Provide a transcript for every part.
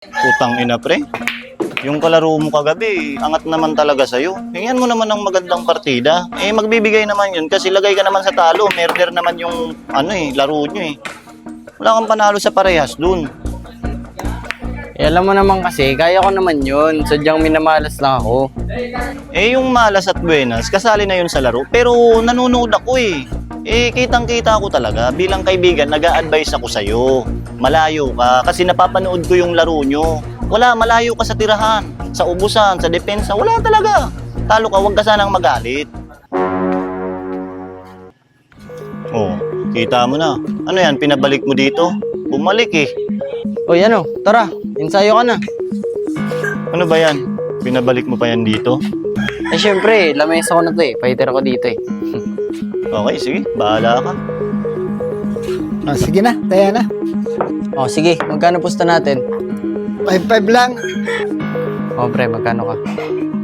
Putang ina, pre. Yung kalaro mo kagabi, angat naman talaga sa'yo. Hingyan mo naman ng magandang partida. Eh, magbibigay naman yun kasi lagay ka naman sa talo. Murder naman yung, laro nyo eh. Wala kang panalo sa parehas dun. Eh, alam mo naman kasi, kaya ko naman yun. Sadyang minamalas lang ako. Eh, yung malas at buenas, kasali na yun sa laro. Pero nanonood ako eh. Eh, kitang-kita ko talaga. Bilang kaibigan, nag-a-advise ako sa'yo. Malayo ka kasi napapanood ko yung laro nyo. Wala, malayo ka sa tirahan, sa ubusan, sa depensa. Wala talaga. Talo ka, huwag ka sanang magalit. Oh, kita mo na. Ano yan, pinabalik mo dito? Bumalik eh. Uy, ano? Tara, ensayo ka na. Ano ba yan? Pinabalik mo pa yan dito? Eh, syempre, lamesa ko na to eh. Fighter ako dito eh. Okay, sige. Bahala ka. Oh, sige na, taya na. Oh, sige. Magkano pusta natin? 5-5 lang. Oh, pre, magkano ka?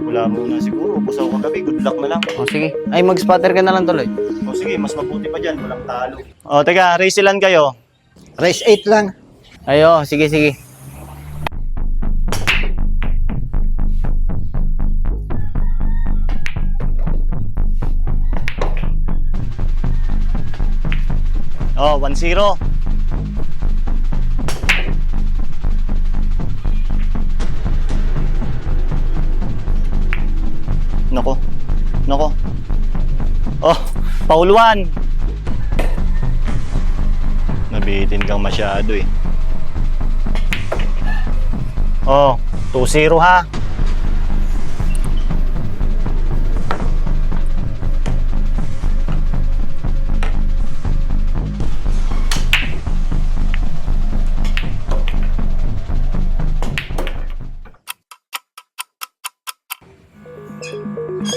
Wala muna siguro. Pusaw ka gabi. Good luck na lang. Oh, sige. Ay, mag-spotter ka na lang tuloy. O sige, mas mabuti pa dyan. Walang talo. O, teka. Race ilan kayo? Race 8 lang. Ay, oh, sige, sige. Oh, 1-0. Nako. Nako. Oh, Paul 1. Nabitin kang masyado eh. Oh, 2-0 ha.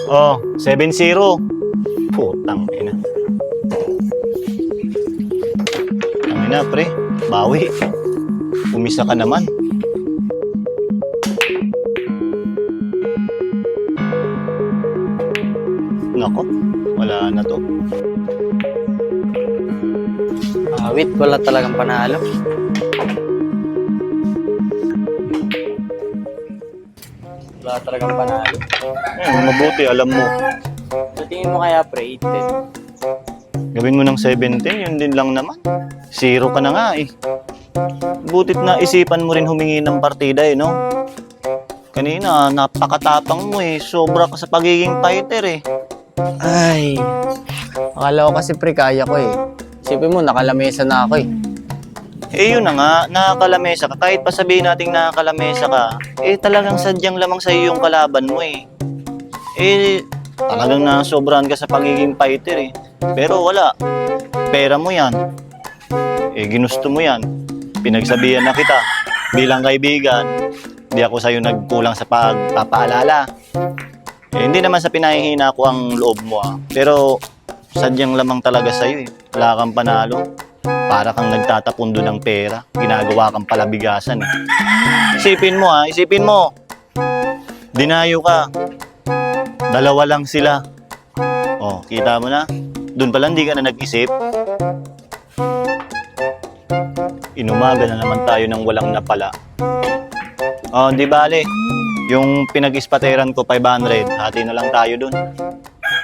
Oh, 7-0. Putang ina. Ang ina, pre. Bawi. Umisa ka naman. Nako, wala na to. Awit, wala talagang panalo. Wala talagang panalo. Mabuti, alam mo. Sa tingin mo kaya, pre, 8-10? Gawin mo ng 17, yun din lang naman. 0 ka na nga eh. Butit na isipan mo rin humingi ng partida eh, no? Kanina, napakatapang mo eh. Sobra ka sa pagiging fighter eh. Ay, akala ko kasi pre, kaya ko eh. Isipin mo, nakalamesa na ako eh. Eh yun na nga, nakakalamesa ka. Kahit pa sabihin nating nakakalamesa ka, eh talagang sadyang lamang sa iyo yung kalaban mo eh. Eh, talagang nasobrahan ka sa pagiging fighter eh. Pero wala, pera mo yan. Eh ginusto mo yan. Pinagsabihan na kita. Bilang kaibigan, di ako sa'yo nagkulang sa pagpapaalala. Eh, hindi naman sa pinahihina ko ang loob mo ah. Pero sadyang lamang talaga sa'yo eh. Wala kang panalo. Para kang nagtatapundo ng pera. Ginagawa kang palabigasan eh. Isipin mo ha, isipin mo. Dinayo ka. 2 lang sila. Oh, kita mo na. Doon pala hindi ka na nag-isip. Inumaga na naman tayo ng walang napala. Oh, di bale. Yung pinag-ispateran ko 500, hati na lang tayo dun.